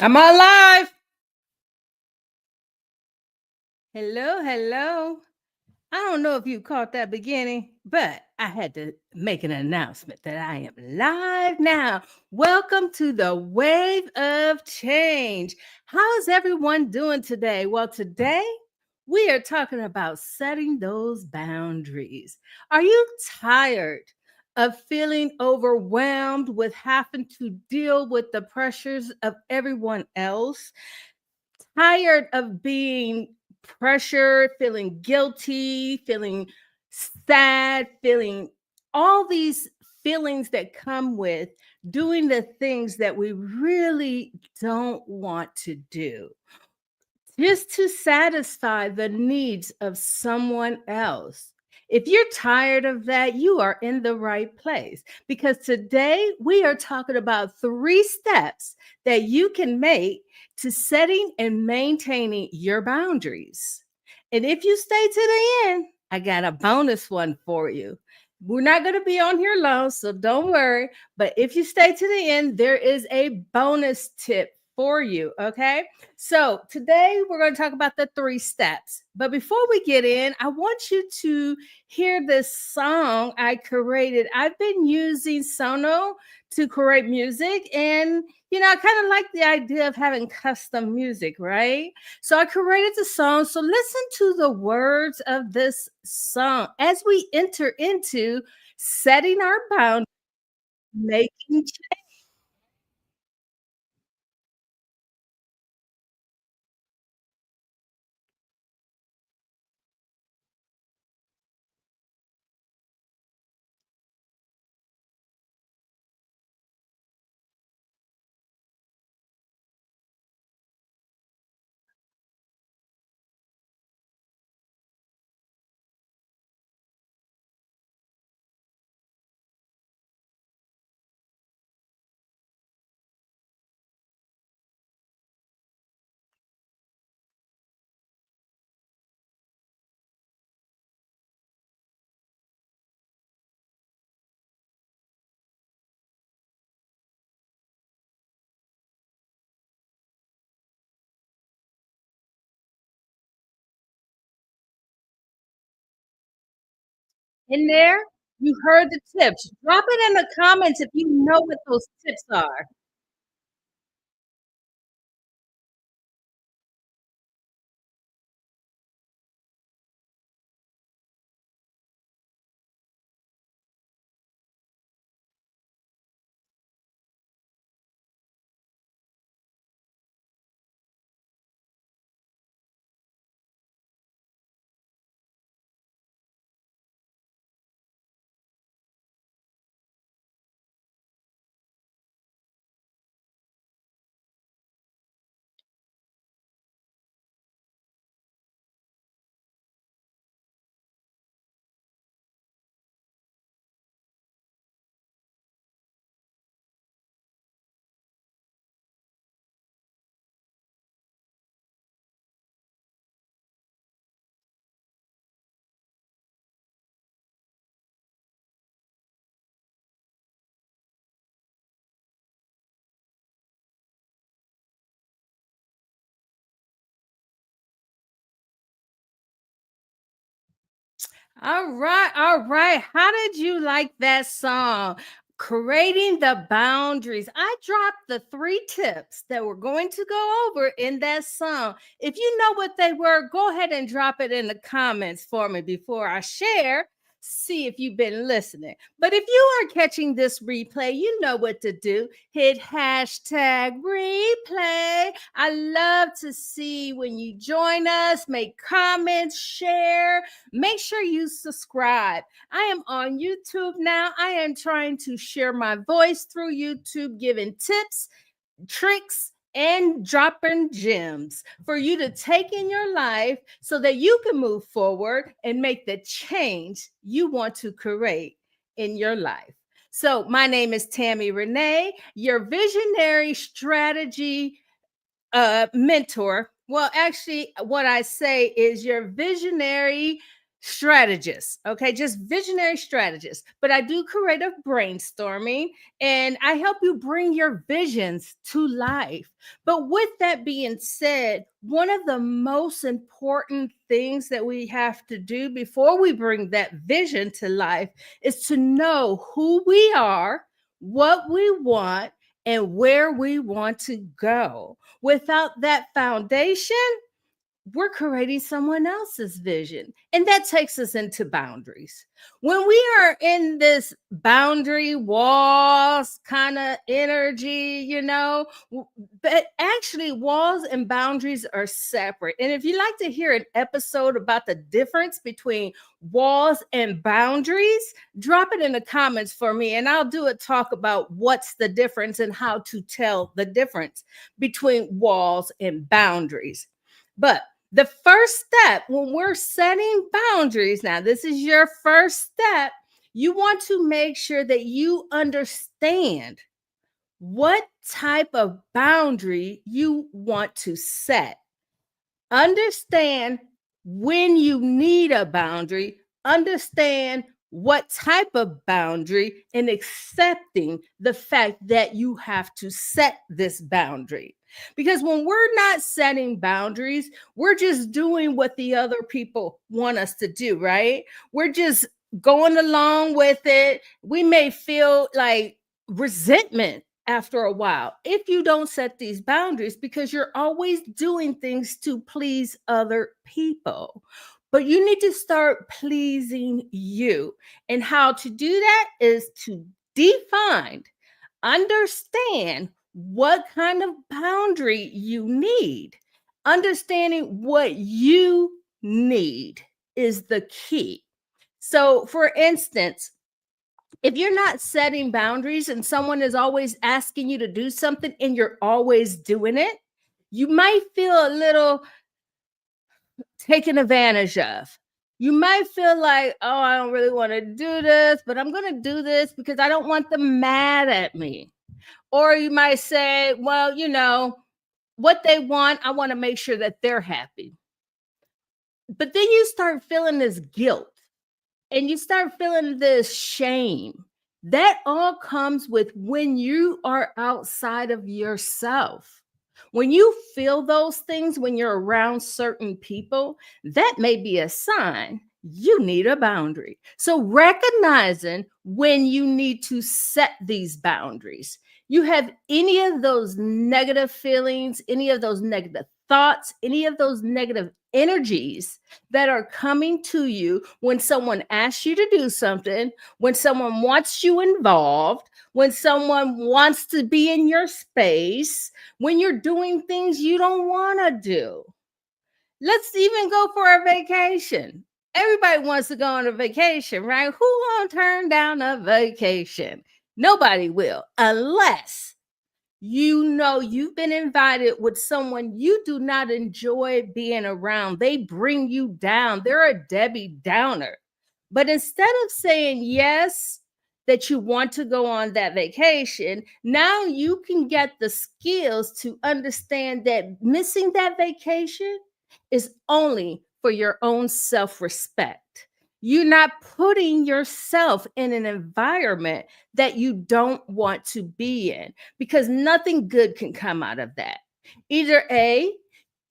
I'm alive. Hello, hello. I don't know if you caught that beginning, but I had to make an announcement that I am live now. Welcome to the Wave of Change. How's everyone doing today? Well, today we are talking about setting those boundaries. Are you tired of feeling overwhelmed with having to deal with the pressures of everyone else? Tired of being pressured, feeling guilty, feeling sad, feeling all these feelings that come with doing the things that we really don't want to do just to satisfy the needs of someone else. If you're tired of that, you are in the right place because today we are talking about 3 steps that you can make to setting and maintaining your boundaries. And if you stay to the end, I got a bonus one for you. We're not going to be on here long, so don't worry. But if you stay to the end, there is a bonus tip for you. Okay. So today we're going to talk about the 3 steps. But before we get in, I want you to hear this song I created. I've been using Sono to create music, and I kind of like the idea of having custom music, right? So I created the song. So listen to the words of this song as we enter into setting our boundaries, making. In there, you heard the tips. Drop it in the comments if you know what those tips are. All right, all right. How did you like that song? Creating the boundaries. I dropped the 3 tips that we're going to go over in that song. If you know what they were, go ahead and drop it in the comments for me before I share. See if you've been listening. But if you are catching this replay, you know what to do. Hit hashtag replay. I love to see when you join us, make comments, share. Make sure you subscribe. I am on YouTube now. I am trying to share my voice through YouTube, giving tips, tricks, and dropping gems for you to take in your life so that you can move forward and make the change you want to create in your life. So, my name is Tammy Renee, your visionary strategy mentor. Well, actually, what I say is your visionary strategist, okay? Just visionary strategist. But I do creative brainstorming and I help you bring your visions to life. But with that being said, one of the most important things that we have to do before we bring that vision to life is to know who we are, what we want, and where we want to go. Without that foundation, we're creating someone else's vision. And that takes us into boundaries. When we are in this boundary walls kind of energy, but actually, walls and boundaries are separate. And if you'd like to hear an episode about the difference between walls and boundaries, drop it in the comments for me, and I'll do a talk about what's the difference and how to tell the difference between walls and boundaries. But the first step when we're setting boundaries, now, this is your first step. You want to make sure that you understand what type of boundary you want to set. Understand when you need a boundary, understand what type of boundary, and accepting the fact that you have to set this boundary. Because when we're not setting boundaries, we're just doing what the other people want us to do, right? We're just going along with it. We may feel like resentment after a while if you don't set these boundaries because you're always doing things to please other people. But you need to start pleasing you. And how to do that is to define, understand what kind of boundary you need. Understanding what you need is the key. So, for instance, if you're not setting boundaries and someone is always asking you to do something and you're always doing it, you might feel a little taken advantage of. You might feel like, oh, I don't really want to do this, but I'm going to do this because I don't want them mad at me. Or you might say, well, what they want, I want to make sure that they're happy. But then you start feeling this guilt and you start feeling this shame. That all comes with when you are outside of yourself. When you feel those things, when you're around certain people, that may be a sign you need a boundary. So, recognizing when you need to set these boundaries, you have any of those negative feelings, any of those negative thoughts, any of those negative energies that are coming to you when someone asks you to do something, when someone wants you involved, when someone wants to be in your space, when you're doing things you don't want to do. Let's even go for a vacation. Everybody wants to go on a vacation, right? Who gonna turn down a vacation? Nobody will, unless you've been invited with someone you do not enjoy being around. They bring you down. They're a Debbie Downer. But instead of saying yes, that you want to go on that vacation, now you can get the skills to understand that missing that vacation is only for your own self respect. You're not putting yourself in an environment that you don't want to be in because nothing good can come out of that. Either A,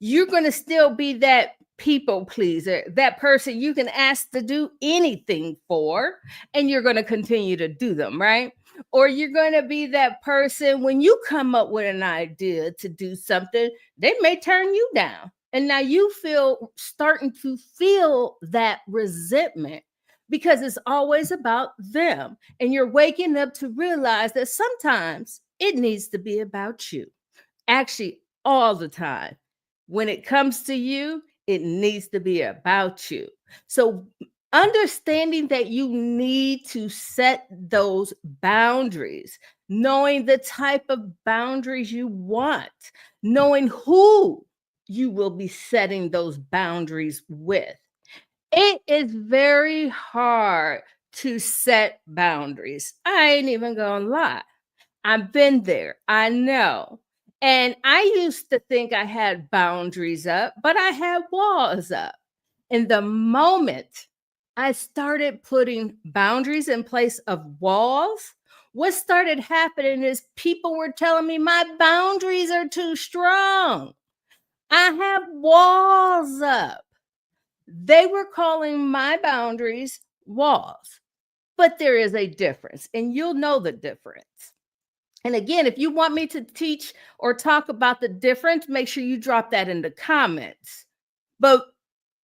you're going to still be that people pleaser, that person you can ask to do anything for, and you're going to continue to do them, right? Or you're going to be that person when you come up with an idea to do something, they may turn you down. And now you starting to feel that resentment because it's always about them. And you're waking up to realize that sometimes it needs to be about you. Actually, all the time. When it comes to you, it needs to be about you. So, understanding that you need to set those boundaries, knowing the type of boundaries you want, knowing who you will be setting those boundaries with. It is very hard to set boundaries. I ain't even gonna lie. I've been there. I know. And I used to think I had boundaries up, but I had walls up. In the moment I started putting boundaries in place of walls, what started happening is people were telling me my boundaries are too strong. I have walls up. They were calling my boundaries walls, but there is a difference, and you'll know the difference. And again, if you want me to teach or talk about the difference, make sure you drop that in the comments. But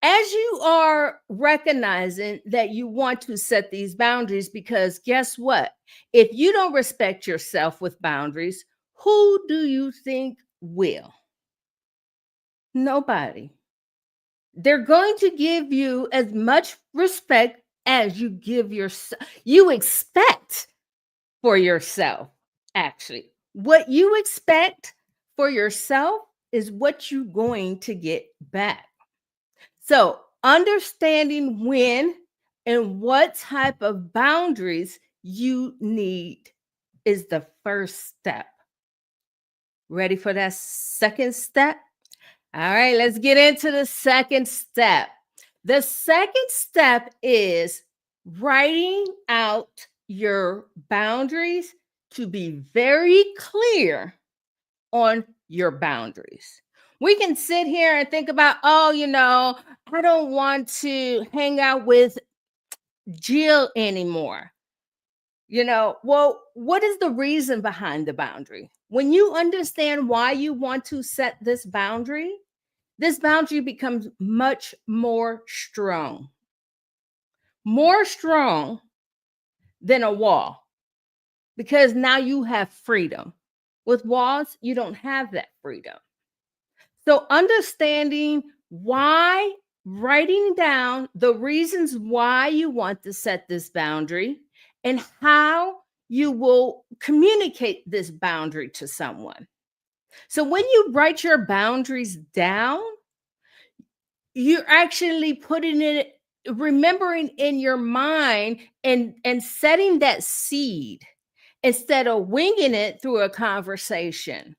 as you are recognizing that you want to set these boundaries, because guess what? If you don't respect yourself with boundaries, who do you think will? Nobody. They're going to give you as much respect as you give yourself, you expect for yourself, actually. What you expect for yourself is what you're going to get back. So, understanding when and what type of boundaries you need is the first step. Ready for that second step? All right, let's get into the second step. The second step is writing out your boundaries to be very clear on your boundaries. We can sit here and think about, oh, I don't want to hang out with Jill anymore. Well, what is the reason behind the boundary? When you understand why you want to set this boundary becomes much more strong than a wall, because now you have freedom. With walls, you don't have that freedom. So, understanding why, writing down the reasons why you want to set this boundary and how you will communicate this boundary to someone. So, when you write your boundaries down, you're actually putting it, remembering in your mind and setting that seed instead of winging it through a conversation.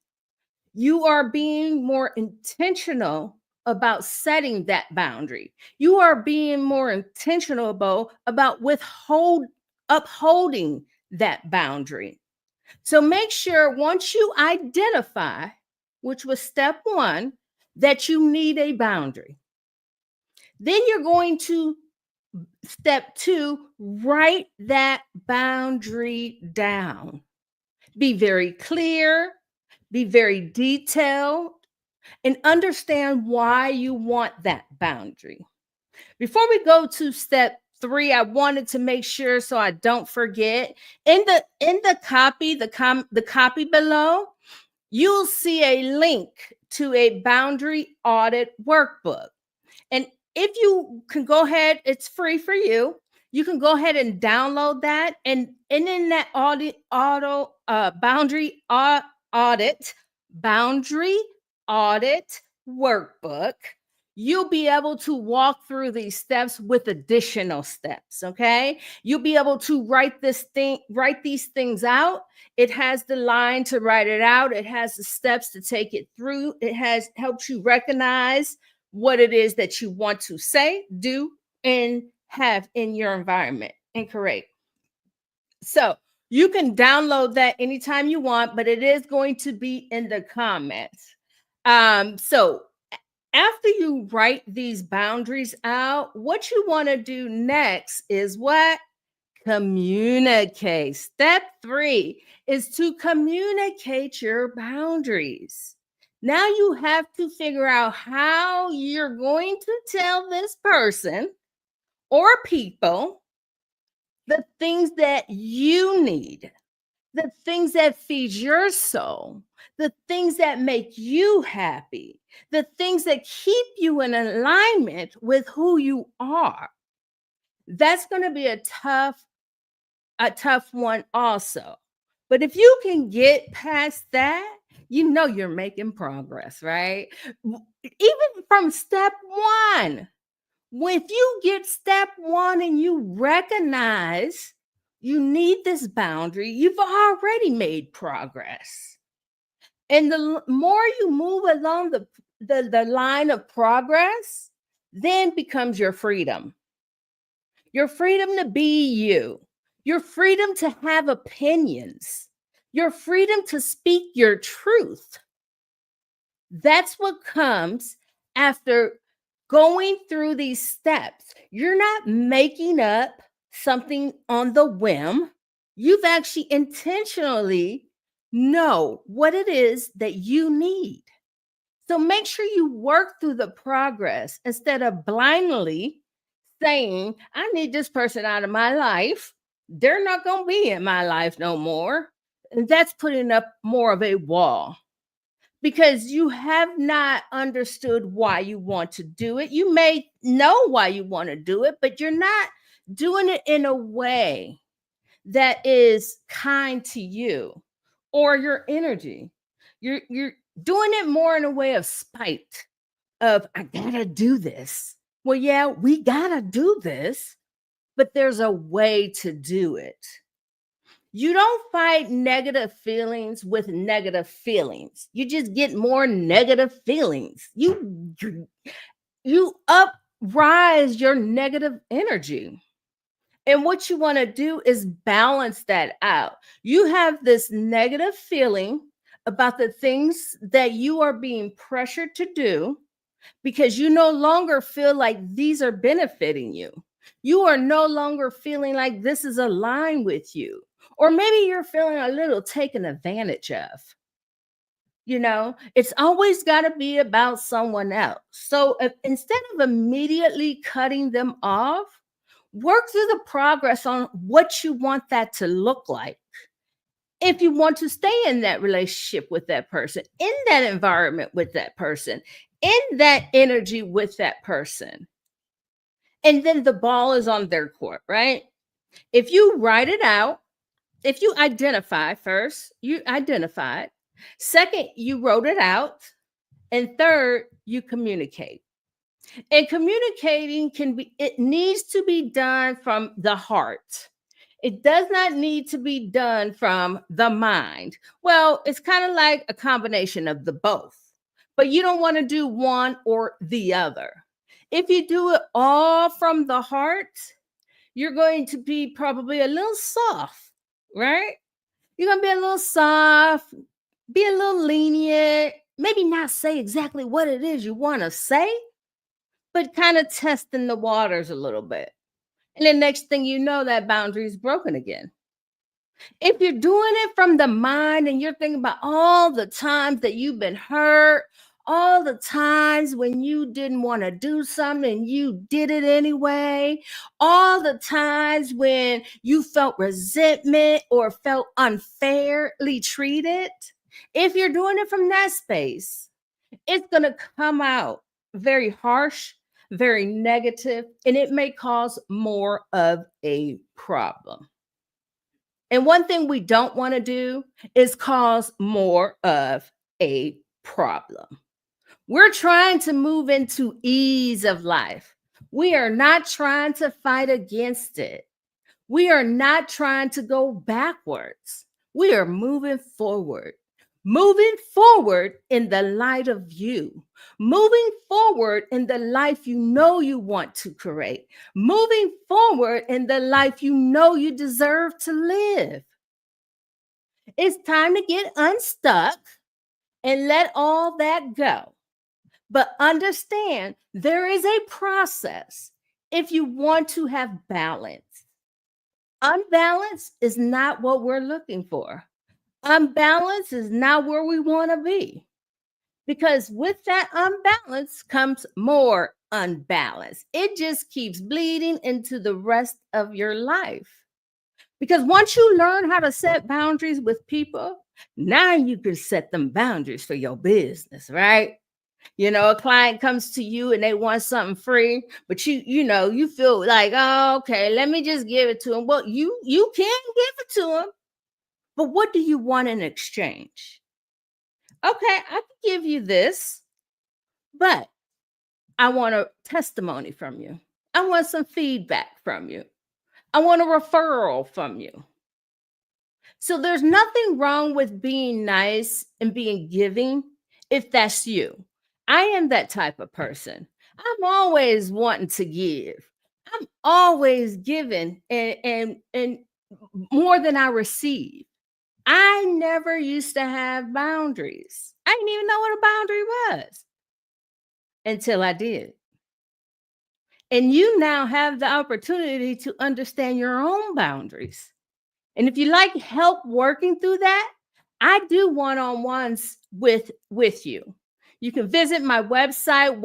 You are being more intentional about setting that boundary. You are being more intentional about upholding that boundary. So make sure once you identify, which was step one, that you need a boundary, then you're going to step two, write that boundary down. Be very clear, be very detailed, and understand why you want that boundary. Before we go to step three, I wanted to make sure so I don't forget. In the copy, the copy below, you'll see a link to a boundary audit workbook. And if you can go ahead, it's free for you. You can go ahead and download that. And in that audit, boundary audit workbook, you'll be able to walk through these steps with additional steps. Okay. You'll be able to write these things out. It has the line to write it out. It has the steps to take it through. It has helped you recognize what it is that you want to say, do, and have in your environment and create. So you can download that anytime you want, but it is going to be in the comments. So after you write these boundaries out, what you want to do next is what? Communicate. Step three is to communicate your boundaries. Now you have to figure out how you're going to tell this person or people the things that you need, the things that feed your soul, the things that make you happy, the things that keep you in alignment with who you are. That's going to be a tough one also. But if you can get past that, you know you're making progress, right? Even from step one. If you get step one and you recognize you need this boundary, you've already made progress. And the more you move along the line of progress, then becomes your freedom. your freedom to be you, your freedom to have opinions, your freedom to speak your truth. That's what comes after going through these steps. You're not making up something on the whim. You've actually intentionally know what it is that you need. So make sure you work through the progress instead of blindly saying, I need this person out of my life. They're not going to be in my life no more. And that's putting up more of a wall because you have not understood why you want to do it. You may know why you want to do it, but you're not doing it in a way that is kind to you or your energy. You're doing it more in a way of spite, of I gotta do this. Well, yeah, we gotta do this, but there's a way to do it. You don't fight negative feelings with negative feelings. You just get more negative feelings. You uprise your negative energy. And what you want to do is balance that out. You have this negative feeling about the things that you are being pressured to do because you no longer feel like these are benefiting you. You are no longer feeling like this is aligned with you. Or maybe you're feeling a little taken advantage of. It's always got to be about someone else. So instead of immediately cutting them off, work through the progress on what you want that to look like. If you want to stay in that relationship with that person, in that environment with that person, in that energy with that person. And then the ball is on their court, right? If you write it out, if you identify first, you identified. Second, you wrote it out. And third, you communicate. And communicating it needs to be done from the heart. It does not need to be done from the mind. Well, it's kind of like a combination of the both, but you don't want to do one or the other. If you do it all from the heart, you're going to be probably a little soft, right? You're going to be a little soft, be a little lenient, maybe not say exactly what it is you want to say, but kind of testing the waters a little bit. And the next thing you know, that boundary is broken again. If you're doing it from the mind and you're thinking about all the times that you've been hurt, all the times when you didn't want to do something and you did it anyway, all the times when you felt resentment or felt unfairly treated, if you're doing it from that space, it's going to come out very harsh, very negative, and it may cause more of a problem. And one thing we don't want to do is cause more of a problem. We're trying to move into ease of life. We are not trying to fight against it. We are not trying to go backwards. We are moving forward in the light of you, moving forward in the life you know you want to create, moving forward in the life you know you deserve to live. It's time to get unstuck and let all that go. But understand there is a process if you want to have balance. Unbalance is not what we're looking for. Unbalance is not where we want to be. Because with that unbalance comes more unbalance. It just keeps bleeding into the rest of your life. Because once you learn how to set boundaries with people, now you can set them boundaries for your business, right? A client comes to you and they want something free, but you feel like, oh, okay, let me just give it to them. Well, you can give it to them, but what do you want in exchange? Okay, I can give you this, but I want a testimony from you. I want some feedback from you. I want a referral from you. So there's nothing wrong with being nice and being giving if that's you. I am that type of person. I'm always wanting to give. I'm always giving and more than I receive. I never used to have boundaries. I didn't even know what a boundary was until I did. And you now have the opportunity to understand your own boundaries. And if you like help working through that, I do one-on-ones with you. You can visit my website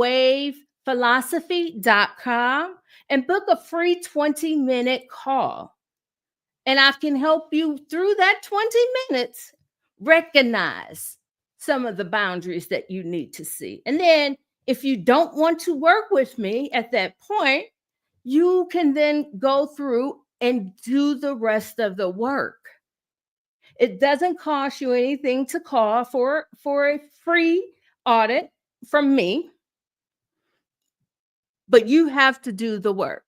wavephilosophy.com and book a free 20-minute call. And I can help you through that 20 minutes recognize some of the boundaries that you need to see. And then if you don't want to work with me at that point, you can then go through and do the rest of the work. It doesn't cost you anything to call for a free audit from me, but you have to do the work.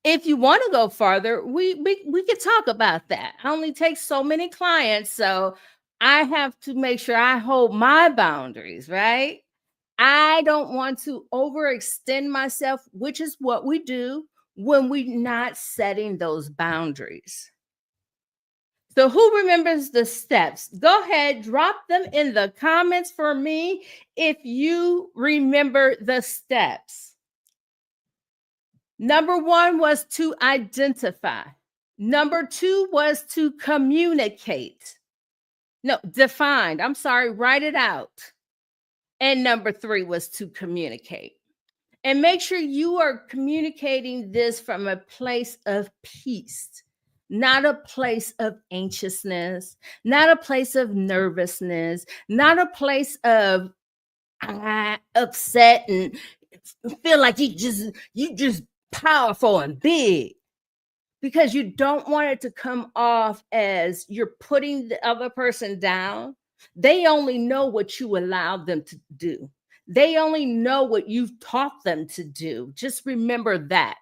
If you want to go farther, we could talk about that. I only take so many clients, so I have to make sure I hold my boundaries, right? I don't want to overextend myself, which is what we do when we're not setting those boundaries. So, who remembers the steps? Go ahead, drop them in the comments for me if you remember the steps. Number one was to identify. Number two was to communicate. No, defined. I'm sorry, write it out. And number three was to communicate. And make sure you are communicating this from a place of peace, not a place of anxiousness, not a place of nervousness, not a place of upset and feel like you just powerful and big, because you don't want it to come off as you're putting the other person down. They only know what you allowed them to do. They only know what you've taught them to do. Just remember that.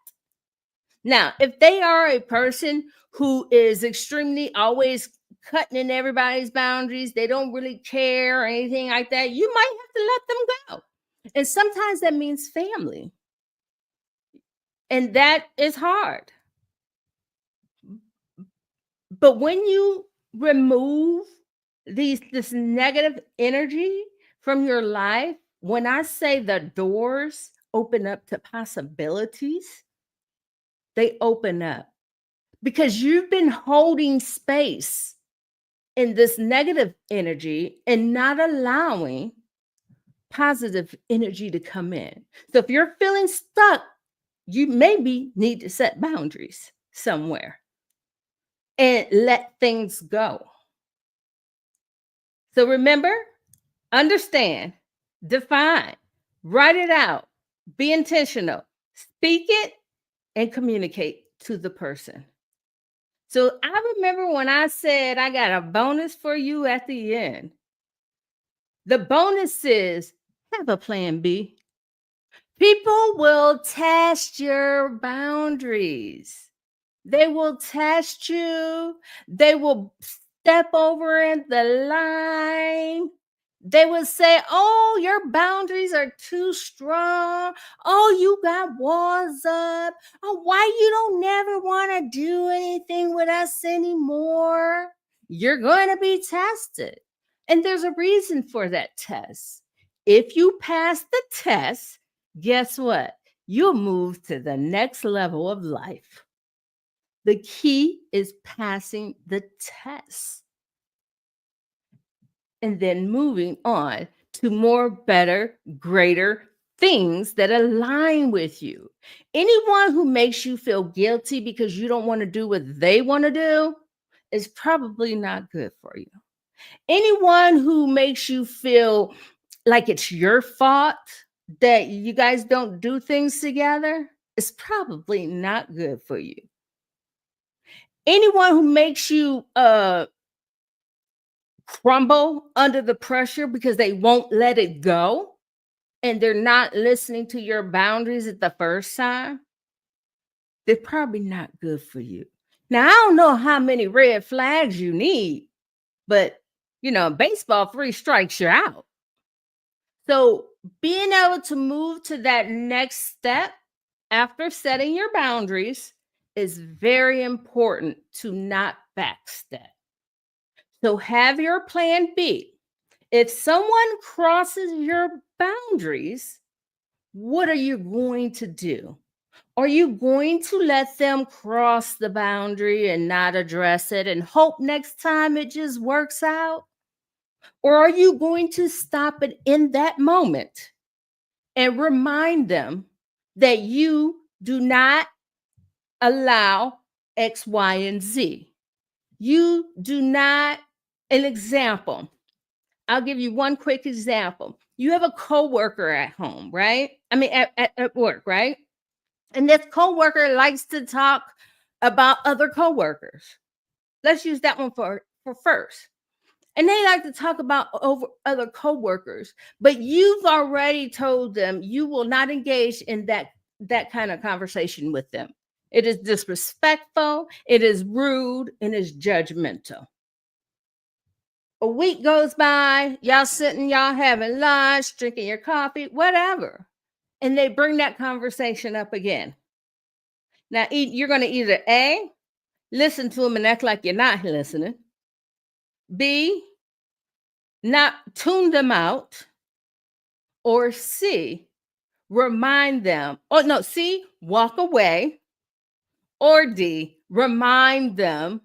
Now, if they are a person who is extremely always cutting in everybody's boundaries, they don't really care or anything like that, you might have to let them go. And sometimes that means family. And that is hard. But when you remove this negative energy from your life, when I say the doors open up to possibilities, they open up because you've been holding space in this negative energy and not allowing positive energy to come in. So if you're feeling stuck, you maybe need to set boundaries somewhere and let things go. So remember, understand, define, write it out, be intentional, speak it, and communicate to the person. So I remember when I said I got a bonus for you at the end. The bonus is have a plan B. People will test your boundaries. They will test you. They will step over in the line. They will say, "Oh, your boundaries are too strong. Oh, you got walls up. Oh, why you don't never want to do anything with us anymore?" You're going to be tested. And there's a reason for that test. If you pass the test, guess what? You'll move to the next level of life. The key is passing the test and then moving on to more, better, greater things that align with you. Anyone who makes you feel guilty because you don't want to do what they want to do is probably not good for you. Anyone who makes you feel like it's your fault that you guys don't do things together is probably not good for you. Anyone who makes you crumble under the pressure because they won't let it go and they're not listening to your boundaries at the first time, they're probably not good for you. Now, I don't know how many red flags you need, but baseball, 3 strikes, you're out. So being able to move to that next step after setting your boundaries, it's very important to not backstep. So have your plan B. If someone crosses your boundaries, what are you going to do? Are you going to let them cross the boundary and not address it and hope next time it just works out? Or are you going to stop it in that moment and remind them that you do not allow X, Y, and Z? You do not, an example. I'll give you one quick example. You have a coworker at home, right? I mean, at work, right? And this coworker likes to talk about other coworkers. Let's use that one for first. And they like to talk about over other coworkers, but you've already told them you will not engage in that kind of conversation with them. It is disrespectful, it is rude, and it's judgmental. A week goes by, y'all sitting, y'all having lunch, drinking your coffee, whatever. And they bring that conversation up again. Now, you're going to either A, listen to them and act like you're not listening, B, not tune them out, or C, remind them. Oh, no, C, walk away, or D, remind them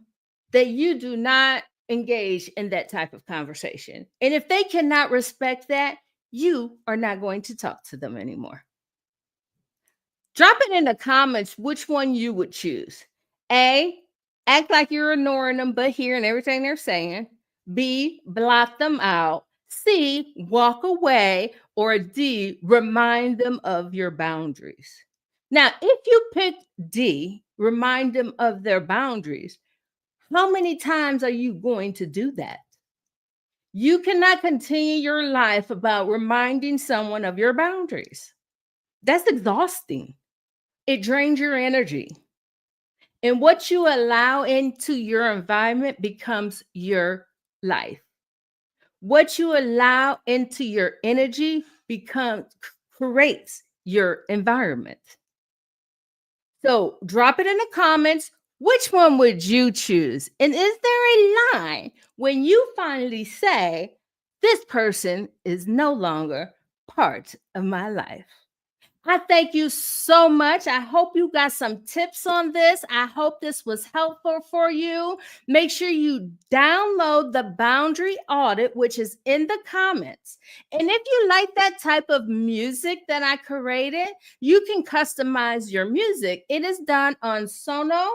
that you do not engage in that type of conversation. And if they cannot respect that, you are not going to talk to them anymore. Drop it in the comments which one you would choose. A, act like you're ignoring them, but hearing everything they're saying. B, block them out. C, walk away. Or D, remind them of your boundaries. Now, if you pick D, remind them of their boundaries, how many times are you going to do that? You cannot continue your life about reminding someone of your boundaries. That's exhausting. It drains your energy. And what you allow into your environment becomes your life. What you allow into your energy creates your environment. So drop it in the comments. Which one would you choose? And is there a line when you finally say, this person is no longer part of my life? I thank you so much. I hope you got some tips on this. I hope this was helpful for you. Make sure you download the Boundary Audit, which is in the comments. And if you like that type of music that I created, you can customize your music. It is done on Sono.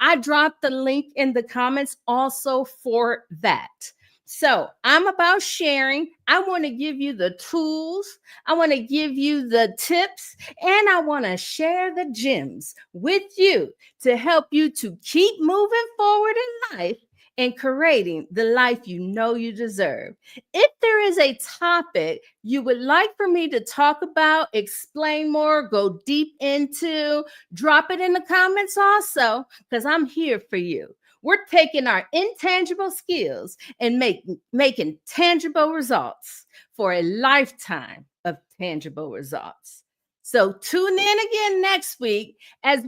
I dropped the link in the comments also for that. So I'm about sharing. I want to give you the tools. I want to give you the tips, and I want to share the gems with you to help you to keep moving forward in life and creating the life you know you deserve. If there is a topic you would like for me to talk about, explain more, go deep into, drop it in the comments also, because I'm here for you. We're taking our intangible skills and making tangible results for a lifetime of tangible results. So tune in again next week as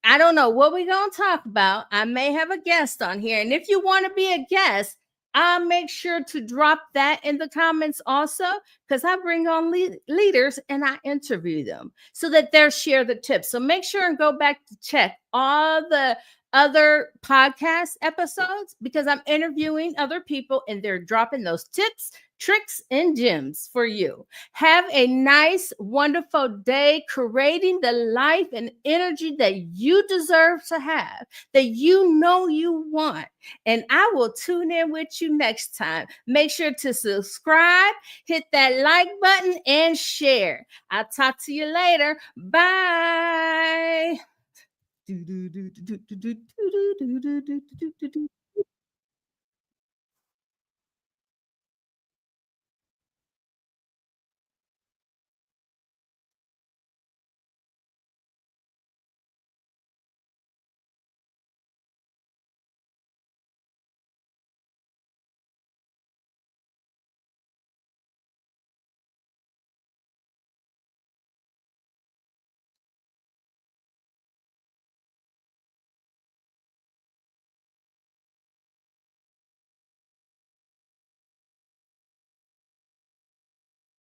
I don't know what we're going to talk about. I may have a guest on here. And if you want to be a guest, I'll make sure to drop that in the comments also, because I bring on leaders and I interview them so that they'll share the tips. So make sure and go back to check all the other podcast episodes, because I'm interviewing other people and they're dropping those tips, tricks, and gems for you. Have a nice, wonderful day creating the life and energy that you deserve to have, that you know you want. And I will tune in with you next time. Make sure to subscribe, hit that like button, and share. I'll talk to you later. Bye.